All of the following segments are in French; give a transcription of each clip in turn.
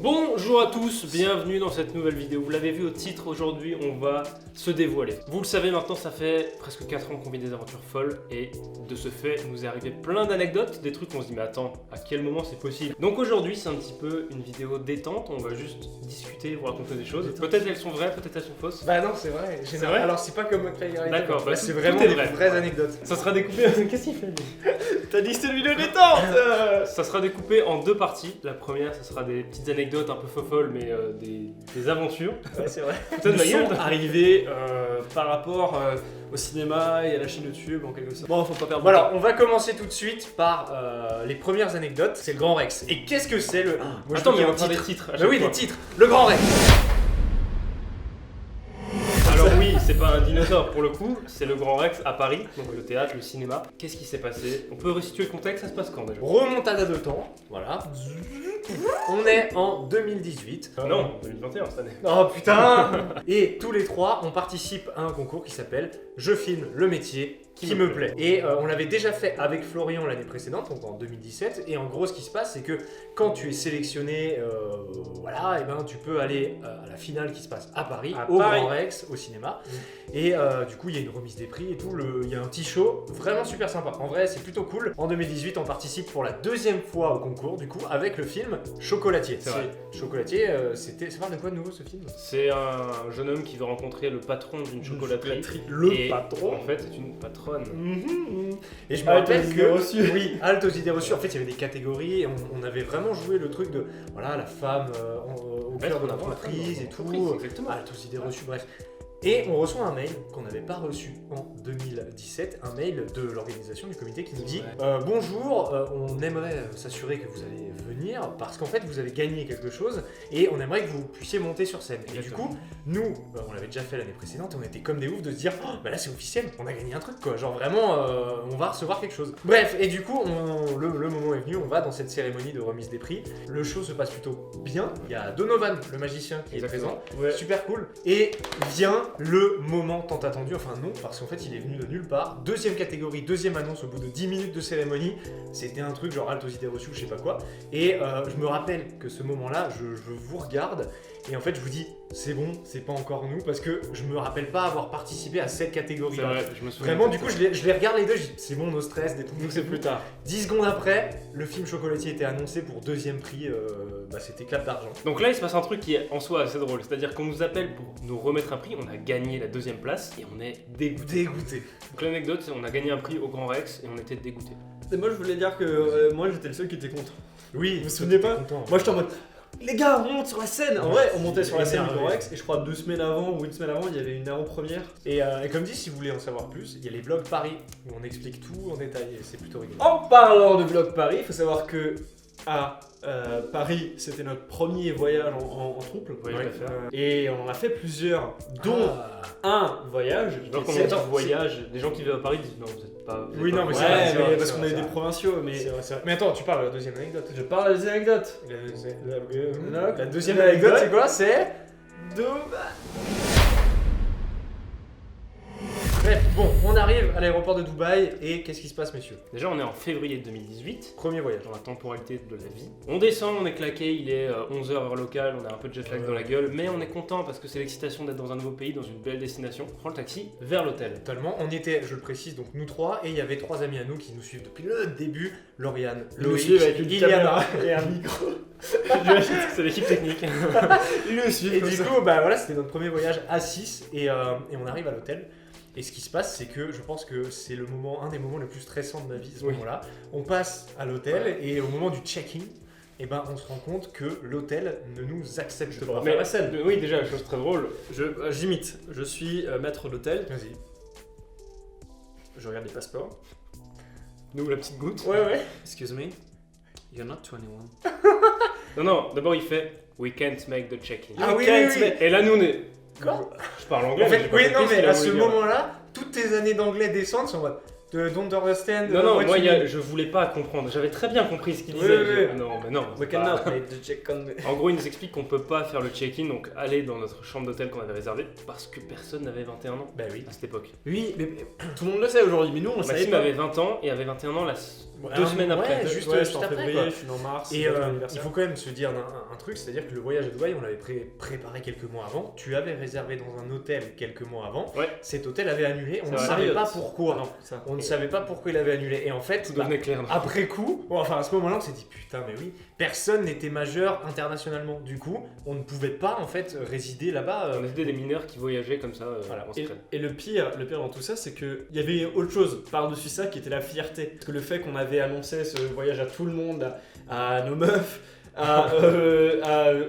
Bonjour à tous, bienvenue dans cette nouvelle vidéo. Vous l'avez vu au titre, aujourd'hui on va se dévoiler. Vous le savez maintenant, ça fait presque 4 ans qu'on vit des aventures folles et de ce fait, il nous est arrivé plein d'anecdotes, des trucs où on se dit mais attends, à quel moment c'est possible? Donc aujourd'hui c'est un petit peu une vidéo détente, on va juste discuter, vous raconter des choses. Peut-être elles sont vraies, peut-être elles sont fausses. Bah non, c'est vrai. C'est vrai. Alors c'est pas comme McFly. D'accord, bah, c'est tout vraiment est des vrai. vraies anecdotes. Ça sera découpé. Qu'est-ce qu'il fait lui? T'as dit que c'était une vidéo détente. Ça sera découpé en deux parties. La première, ça sera des petites anecdotes un peu folles, mais des aventures. Ouais, c'est vrai. Putain de ma gueule. Arrivé par rapport au cinéma et à la chaîne YouTube en quelque sorte. Bon, faut pas perdre. Voilà, on va commencer tout de suite par les premières anecdotes. C'est le Grand Rex. Et qu'est-ce que c'est le. Moi, je Attends, veux mais qu'il y on ait parle un des titre. titres. à Bah chaque oui, fois. des titres. Le Grand Rex. Alors oui, c'est pas un dinosaure pour le coup, c'est le Grand Rex à Paris, donc le théâtre, le cinéma. Qu'est-ce qui s'est passé? On peut resituer le contexte, ça se passe quand déjà? Remontada de temps. Voilà. On est en 2018. Non, 2021 cette année. Oh putain. Et tous les trois, on participe à un concours qui s'appelle Je filme le métier qui me plaît. Et on l'avait déjà fait avec Florian l'année précédente, donc en 2017. Et en gros, ce qui se passe, c'est que quand tu es sélectionné, voilà, et ben tu peux aller à la finale qui se passe à Paris, au Grand Rex, au cinéma. Et du coup, il y a une remise des prix et tout. Il y a un petit show vraiment super sympa. En vrai, c'est plutôt cool. En 2018, on participe pour la deuxième fois au concours, du coup, avec le film Chocolatier. C'est vrai. Chocolatier, c'était. Ça parle de quoi de nouveau ce film? C'est un jeune homme qui veut rencontrer le patron d'une chocolaterie. Le Et patron. En fait, c'est une patronne. Et je me Halte aux rappelle idées que reçues. oui, halte aux idées reçues. En fait, il y avait des catégories et on avait vraiment joué le truc de voilà la femme au cœur de l'entreprise et tout. Exactement. Halte aux idées reçues, bref. Et on reçoit un mail qu'on n'avait pas reçu en 2017, un mail de l'organisation du comité qui nous dit bonjour, on aimerait s'assurer que vous allez venir parce qu'en fait vous avez gagné quelque chose et on aimerait que vous puissiez monter sur scène. Et du coup, nous, on l'avait déjà fait l'année précédente et on était comme des oufs de se dire oh, bah là c'est officiel, on a gagné un truc quoi, genre vraiment on va recevoir quelque chose. Bref, et du coup le moment est venu, on va dans cette cérémonie de remise des prix. Le show se passe plutôt bien, il y a Donovan, le magicien qui est présent, super cool, et vient le moment tant attendu, enfin non, parce qu'en fait il est venu de nulle part. Deuxième catégorie, deuxième annonce au bout de 10 minutes de cérémonie, c'était un truc genre halte aux idées reçues, je sais pas quoi. Et je me rappelle que ce moment-là, je vous regarde et en fait je vous dis c'est bon, c'est pas encore nous, parce que je me rappelle pas avoir participé à cette catégorie. C'est vrai, je me souviens. Vraiment, du coup, je les regarde les deux, je dis c'est bon, no stress, des trucs. Nous, c'est plus tard. 10 secondes après, le film Chocolatier était annoncé pour deuxième prix, c'était clap d'argent. Donc là, il se passe un truc qui est en soi assez drôle. C'est-à-dire qu'on nous appelle pour nous remettre un prix. On a gagné la deuxième place et on est dégoûté. Donc l'anecdote, c'est qu'on a gagné un prix au Grand Rex et on était dégoûté. Et moi je voulais dire que moi j'étais le seul qui était contre. Oui, Vous vous souvenez pas? Content. Moi j'étais en mode les gars, on monte sur la scène. En vrai, on montait sur la scène du énervé. Grand Rex et je crois 2 semaines avant ou une semaine avant, il y avait une avant-première. Et comme dit, si vous voulez en savoir plus, il y a les blogs Paris où on explique tout en détail et c'est plutôt rigolo. En parlant de Vlog Paris, il faut savoir que à Paris, c'était notre premier voyage en couple. Voyage d'affaires. Et on en a fait plusieurs, dont un voyage. Donc qui on est- entend voyage, les gens qui vivent à Paris disent non, vous êtes pas. vous êtes Oui, pas non, mais Ouais, c'est vrai, c'est mais vrai, parce c'est qu'on vrai, est c'est des vrai. provinciaux, mais C'est vrai, c'est vrai. Mais attends, tu parles de la deuxième anecdote. je parle des anecdotes. La deuxième anecdote, c'est quoi? C'est. Bref, bon, on arrive à l'aéroport de Dubaï et qu'est-ce qui se passe, messieurs? Déjà, on est en février 2018. Premier voyage. Dans la temporalité de la vie. On descend, on est claqué, il est 11h heure locale, on a un peu de jet lag dans la gueule, mais on est content parce que c'est l'excitation d'être dans un nouveau pays, dans une belle destination. On prend le taxi vers l'hôtel. Totalement. On était, je le précise, donc nous trois, et il y a 3 amis à nous qui nous suivent depuis le début. Lauriane, Ils nous Loïc, suivent avec une Iliana. caméra et un micro. C'est l'équipe technique. Ils nous suivent. Et comme du ça. coup, bah voilà, c'était notre premier voyage à 6 et on arrive à l'hôtel. Et ce qui se passe, c'est que je pense que c'est un des moments les plus stressants de ma vie, ce Oui. moment-là. On passe à l'hôtel et au moment du check-in, eh ben, on se rend compte que l'hôtel ne nous accepte pas. Mais la scène. Oui, déjà, chose très drôle. J'imite. Je suis maître d'hôtel. Vas-y. Je regarde les passeports. Nous, la petite goutte. Ouais. Excuse me. You're not 21. Non, d'abord il fait We can't make the check-in. Ah oui, can't oui, oui. Et là, nous, on est. Quoi? Je parle anglais. En mais fait, j'ai pas oui, compris non, ce mais qu'il a à voulu ce dire. moment-là, toutes tes années d'anglais descendent sur en mode don't understand. Non, what moi, you mean. je voulais pas comprendre. J'avais très bien compris ce qu'il Oui, disait. oui, oui. Non, mais non. c'est We pas- cannot make the check on me. En gros, il nous explique qu'on peut pas faire le check-in, donc aller dans notre chambre d'hôtel qu'on avait réservée, parce que personne n'avait 21 ans Bah oui. à cette époque. Oui, mais tout le monde le sait aujourd'hui, mais nous on le savait Maxime pas. avait 20 ans et avait 21 ans 2 semaines après. Ouais, juste en après, février, quoi. je suis en mars. Et c'est mon il anniversaire. faut quand même se dire un truc, c'est-à-dire que le voyage à Dubaï, on l'avait préparé quelques mois avant. Tu avais réservé dans un hôtel quelques mois avant. Ouais. Cet hôtel avait annulé. On C'est ne vrai. savait Marriott. pas pourquoi. Non, ça. On ne savait pas pourquoi il avait annulé. Et en fait, Tout devenait clair. après coup, enfin à ce moment-là, on s'est dit putain, mais oui, personne n'était majeur internationalement. Du coup, on ne pouvait pas en fait résider là-bas. On était des mineurs qui voyageient comme ça Voilà. en Et, secret. et le pire dans tout ça, c'est qu'il y avait autre chose par-dessus ça qui était la fierté. Parce que le fait qu'on avait annoncé ce voyage à tout le monde, à nos meufs,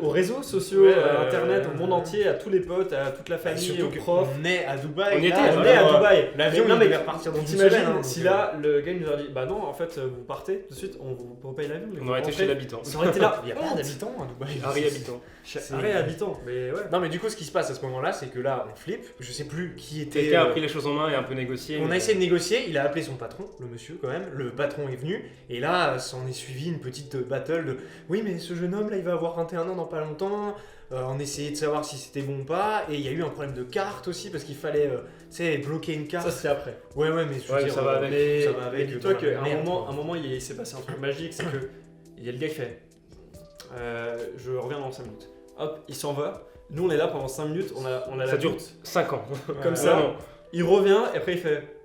aux réseaux sociaux, Ouais, à internet, au monde entier, à tous les potes, à toute la Et famille, surtout aux profs. on est à Dubaï. On y là, était, On est à alors, Dubaï. L'avion, non, il mais devait repartir dans une t'imagines semaine. hein, si donc, là, le gars il nous a dit bah non, en fait, vous partez tout de suite, on vous paye l'avion. mais On vous aurait été rentrez. chez l'habitant. On aurait été là. il n'y a pas d'habitants à Dubaï. Harry habitant. C'est- Arrêt habitant, mais ouais. Non mais du coup ce qui se passe à ce moment-là c'est que là on flippe, je sais plus qui était... Quelqu'un a pris les choses en main et a un peu négocié. On mais- a essayé de négocier, il a appelé son patron, le monsieur quand même, le patron est venu, et là s'en est suivi une petite battle de oui mais ce jeune homme là il va avoir 21 ans dans pas longtemps, on essayait de savoir si c'était bon ou pas, et il y a eu un problème de carte aussi parce qu'il fallait tu sais, bloquer une carte. Ça c'était après. Ouais mais je veux Ouais, dire, ça va avec. Mais, ça va avec, mais dis-toi dans la qu'à merde, un moment, quoi. il s'est passé un truc magique, c'est que il y a le gars qui fait je reviens dans 5 minutes. Hop, il s'en va. Nous on est là pendant 5 minutes, on a la Ça dure butte 5 ans. comme Ouais, ça. Non, Il revient et après il fait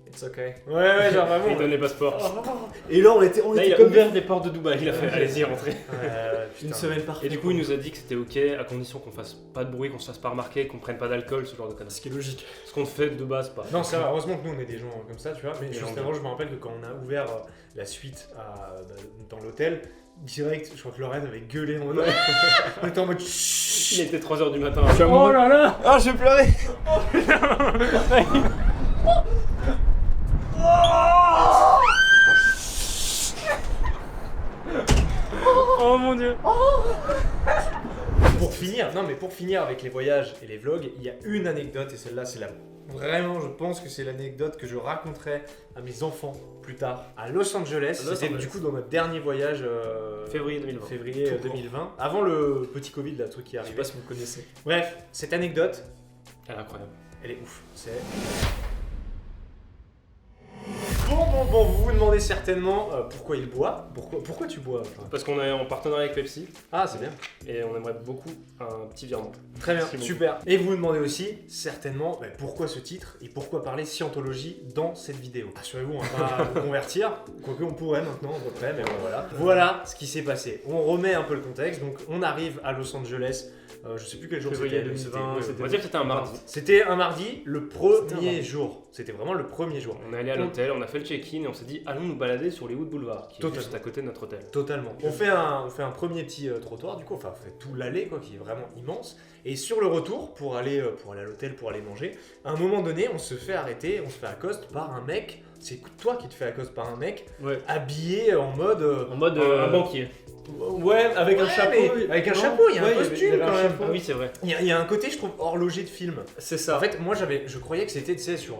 It's okay. Ouais genre vraiment. il donne les passeports. Et là on était Là, il a comme ouvert les portes de Dubaï. Il a fait allez-y, rentrez. une semaine par Et du coup, il nous a dit que c'était ok à condition qu'on fasse pas de bruit, qu'on se fasse pas remarquer, qu'on prenne pas d'alcool, ce genre de conneries. Ce qui est logique. Ce qu'on fait de base pas. Non, ça va, heureusement que nous on est des gens comme ça, tu vois. Mais Et juste on- avant, je me rappelle que quand on a ouvert la suite dans l'hôtel, direct, je crois que Lorraine avait gueulé en mode. On était en mode. Il était 3h du matin. Oh là là. Ah, je vais pleurer. Oh mon dieu. Pour finir avec les voyages et les vlogs, il y a une anecdote et celle-là, c'est la. Vraiment, je pense que c'est l'anecdote que je raconterai à mes enfants plus tard à Los Angeles. À Los C'était Angeles. du coup dans notre dernier voyage. Février 2020. Février Tout court. 2020, avant le petit Covid, là, le truc qui Je sais arrivait. pas si vous connaissez. Bref, cette anecdote, Elle est incroyable. elle est ouf. C'est. Bon, vous vous demandez certainement pourquoi il boit. Pourquoi tu bois Jean ? Parce qu'on est en partenariat avec Pepsi Ah, c'est bien. et on aimerait beaucoup un petit virement. Très bien, Merci beaucoup. super. Et vous vous demandez aussi certainement pourquoi ce titre et pourquoi parler scientologie dans cette vidéo. Assurez-vous, on va pas vous convertir, quoique on pourrait maintenant à peu près, mais bon, voilà. Voilà ce qui s'est passé. On remet un peu le contexte. Donc on arrive à Los Angeles. Je sais plus quel jour Février c'était. 2020, On va dire que c'était un mardi. C'était un mardi, le C'était un premier mardi. jour. C'était vraiment le premier jour. On est allé à l'hôtel, on a fait le check-in et on s'est dit allons nous balader sur les Wood Boulevard, qui est Totalement. juste à côté de notre hôtel. Totalement. On fait un premier petit trottoir, du coup, enfin, on fait tout l'allée, quoi, qui est vraiment immense. Et sur le retour, pour aller à l'hôtel, pour aller manger, à un moment donné, on se fait arrêter, on se fait accoster par un mec. C'est toi qui te fais accoster par un mec, Ouais. habillé en mode. En mode un banquier. Ouais, avec un Ouais, chapeau. mais avec un Non, chapeau, il y a un ouais, costume, avait un quand même. chapeau. Ah oui, c'est vrai. Il y a un côté, je trouve, horloger de film. C'est ça. En fait, moi, je croyais que c'était, tu sais, sur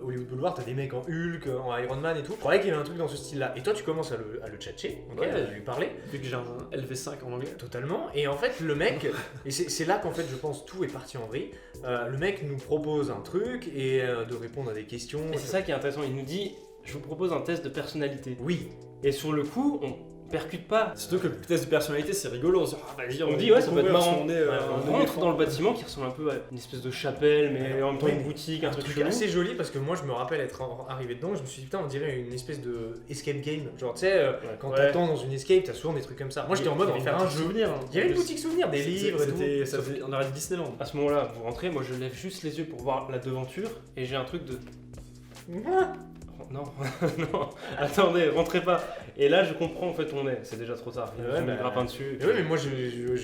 Hollywood Boulevard, t'as des mecs en Hulk, en Iron Man et tout. Je croyais qu'il y avait un truc dans ce style-là. Et toi, tu commences à le tchatcher, ok, Ouais. à lui parler. Vu que j'ai un LV5 en anglais. Totalement. Et en fait, le mec, et c'est là qu'en fait, je pense, tout est parti en vrille. Le mec nous propose un truc et de répondre à des questions. Et c'est ça qui est intéressant. Il nous dit je vous propose un test de personnalité. Oui. Et sur le coup, on percute pas. Surtout que le test de personnalité, c'est rigolo. On se dit, ah, vas-y, On dit, ouais, ça peut être découvre marrant. son nez, On rentre dans le bâtiment qui ressemble un peu à une espèce de chapelle, mais en même temps Ouais, une boutique, un Un truc truc chelou. assez joli parce que moi je me rappelle être arrivé dedans et je me suis dit putain on dirait une espèce de escape game. Genre tu sais quand Ouais. t'attends dans une escape t'as souvent des trucs comme ça. Moi j'étais en mode on va faire un jeu. souvenir. Il y avait une boutique souvenir, des livres et tout. Ça faisait, on aurait dit Disneyland. À ce moment-là, vous rentrez, moi je lève juste les yeux pour voir la devanture et j'ai un truc de. Non, non, attendez, rentrez pas. Et là, je comprends en fait où on est. C'est déjà trop tard. Il Ouais, me bah, grappin dessus. Mais ouais mais moi j'ai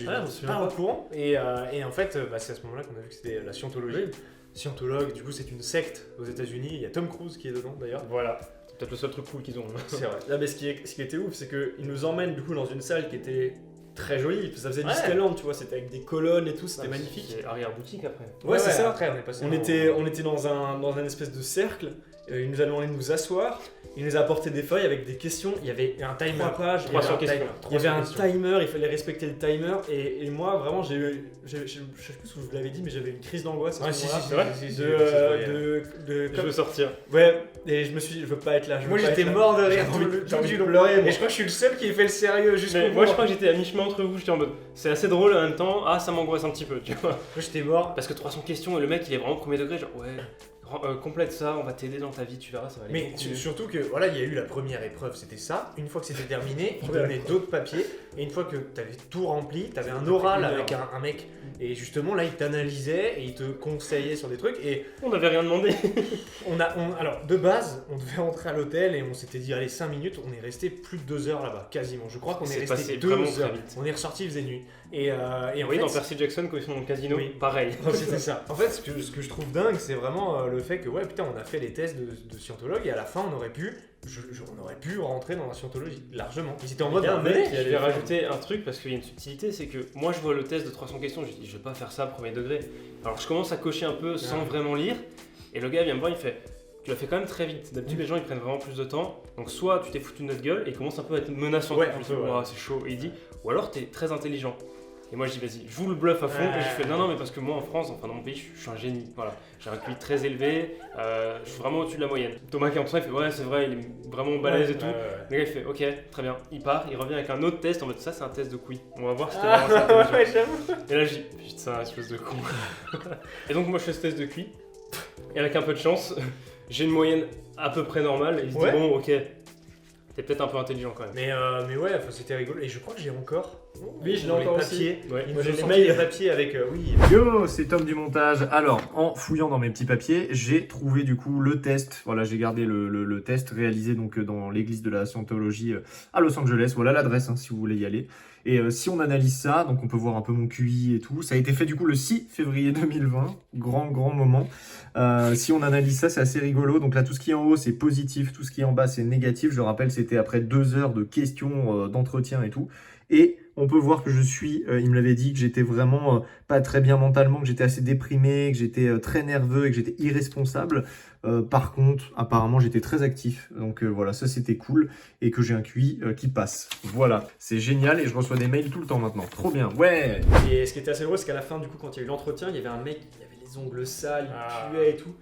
Ouais, on se souvient pas pas. au courant et en fait c'est à ce moment-là qu'on a vu que c'était la scientologie. Scientologue, du coup c'est une secte aux États-Unis. Il y a Tom Cruise qui est dedans d'ailleurs. Voilà. C'est peut-être le seul truc cool qu'ils ont. C'est vrai. Là, mais ce qui était ouf, c'est qu'il nous emmène du coup dans une salle qui était très jolie. Ça faisait Ouais. Disneyland, tu vois, c'était avec des colonnes et tout, c'était magnifique. C'est arrière-boutique après. Ouais, c'est ça. Après on est passé. On était dans un espèce de cercle, il nous a demandé de nous asseoir, Il nous a apporté des feuilles avec des questions. Il y avait un timer. 3 pages. 300 questions. Il y avait un timer, il fallait respecter le timer. Et moi, vraiment, je sais plus si vous l'avez dit, mais j'avais une crise d'angoisse à ce moment-là. c'est vrai. Je veux sortir. Ouais, et je veux pas être là. Moi j'étais mort de rire. J'ai envie de pleurer. Et je crois que je suis le seul qui fait le sérieux jusqu'au bout. Moi je crois que j'étais à mi-chemin entre vous, j'étais en mode c'est assez drôle en même temps, ça m'angoisse un petit peu, tu vois. Moi j'étais mort. Parce que 300 questions et le mec il est vraiment premier degré, genre ouais, complète ça, on va t'aider dans ta vie, tu verras, ça va aller. Mais beaucoup mieux. surtout que voilà, il y a eu la première épreuve, c'était ça. Une fois que c'était terminé, il donnait d'autres papiers. Et une fois que tu avais tout rempli, tu avais un oral avec un mec. Et justement là, il t'analysait et il te conseillait sur des trucs. Et On n'avait rien demandé. alors de base, on devait rentrer à l'hôtel et on s'était dit allez 5 minutes. On est resté plus de 2 heures là-bas, quasiment. Je crois qu'on est C'est resté passé 2 vraiment très heures. vite. On est ressorti, il faisait nuit. Et en Oui, fait, dans Percy Jackson quand ils sont dans le casino, Oui. pareil. c'était ça. En fait, ce que je trouve dingue, c'est vraiment le fait que ouais, putain, on a fait les tests de scientologue et à la fin, on aurait pu rentrer dans la scientologie largement. Ils étaient en mode Il y a un venez. mec Je vais rajouter un truc parce qu'il y a une subtilité, c'est que moi je vois le test de 300 questions, je dis je vais pas faire ça premier degré. Alors je commence à cocher un peu sans vraiment lire et le gars vient me voir, il fait tu l'as fait quand même très vite. D'habitude les gens ils prennent vraiment plus de temps. Donc soit tu t'es foutu de notre gueule et il commence un peu à être menaçant. Ouais, Je un dis, peu, ouais. Ouah, c'est chaud. Et il dit ou alors t'es très intelligent. Et moi je dis vas-y, joue le bluff à fond et je fais non mais parce que moi en France, enfin dans mon pays, je suis un génie. Voilà, j'ai un QI très élevé, je suis vraiment au-dessus de la moyenne. Thomas qui est en train il fait ouais c'est vrai, il est vraiment balèze et tout. Le gars il fait ok, très bien, il part, il revient avec un autre test en mode ça c'est un test de QI. On va voir si t'es vraiment intelligent. Et là je dis putain espèce de con. Et donc moi je fais ce test de QI et avec un peu de chance, j'ai une moyenne à peu près normale et il se dit Ouais. bon ok, t'es peut-être un peu intelligent quand même. Mais ouais, enfin, c'était rigolo. Et je crois que j'ai encore. Oui, je l'ai les encore papiers. Ouais. Ils Moi, nous j'ai ont les sorti mails. les papiers avec oui. Yo, c'est Tom du montage. Alors, en fouillant dans mes petits papiers, j'ai trouvé du coup le test. Voilà, j'ai gardé le test réalisé donc dans l'église de la Scientologie à Los Angeles. Voilà l'adresse si vous voulez y aller. Et si on analyse ça, donc on peut voir un peu mon QI et tout. Ça a été fait du coup le 6 février 2020. Grand moment. Si on analyse ça, c'est assez rigolo. Donc là, tout ce qui est en haut, c'est positif. Tout ce qui est en bas, c'est négatif. Je rappelle, c'était après 2 heures de questions, d'entretien et tout. Et on peut voir que je suis, il me l'avait dit, que j'étais vraiment pas très bien mentalement, que j'étais assez déprimé, que j'étais très nerveux et que j'étais irresponsable. Par contre, apparemment, j'étais très actif. Donc voilà, ça c'était cool. Et que j'ai un QI qui passe. Voilà, c'est génial et je reçois des mails tout le temps maintenant. Trop bien, ouais. Et ce qui était assez drôle, c'est qu'à la fin, du coup, quand il y a eu l'entretien, il y avait un mec qui avait les ongles sales, il puait et tout.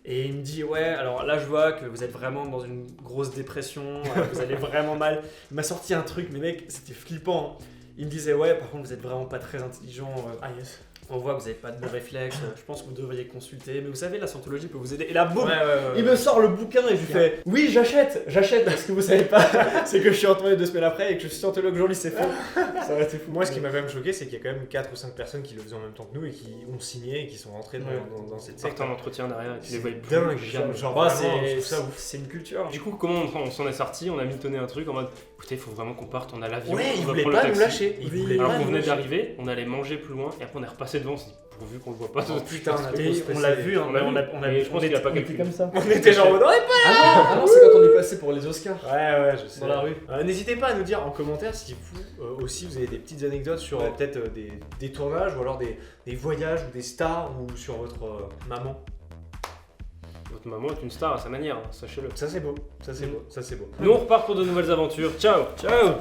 Et il me dit ouais, alors là je vois que vous êtes vraiment dans une grosse dépression, vous allez vraiment mal. Il m'a sorti un truc, mais mec, c'était flippant. Hein. Il me disait ouais, par contre vous êtes vraiment pas très intelligent. Yes. On voit que vous n'avez pas de bons réflexes, je pense que vous devriez consulter. Mais vous savez, la scientologie peut vous aider. Et là, boum, il me sort le bouquin et je lui fais oui, j'achète. Parce que vous savez pas, c'est que je suis retourné 2 semaines après et que je suis scientologue aujourd'hui, c'est faux. Ça aurait été fou. Moi, ce qui m'a quand même choqué, c'est qu'il y a quand même 4 ou 5 personnes qui le faisaient en même temps que nous et qui ont signé et qui sont rentrées dans cette secte. Sortant l'entretien derrière et tu les voyais plus. Dingue, jamais. genre Bah, vraiment, je c'est trouve ça ouf. c'est une culture. Du coup, comment on s'en est sorti? On a mitonné un truc en mode écoutez, il faut vraiment qu'on parte, on a l'avion. Ouais, ils on va voulaient prendre le pas nous taxi. lâcher. Ils Oui. voulaient Alors pas qu'on nous venait lâcher. d'arriver, on allait manger plus loin et après on est repassé devant, on s'est dit pourvu qu'on le voit pas. Oh putain, on a Et trop on stressé. l'a vu, hein, on a vu, je pense qu'il a pas calculé. comme ça. On était genre en mode ouais, Ah non, c'est quand on est passé pour les Oscars. ouais, je sais. Dans la rue. N'hésitez pas à nous dire en commentaire si vous aussi vous avez des petites anecdotes sur peut-être des tournages ou alors des voyages ou des stars ou sur votre maman. Votre maman est une star à sa manière, hein, sachez-le. Ça c'est beau, ça c'est beau, ça c'est beau. Nous on repart pour de nouvelles aventures. Ciao. Ciao.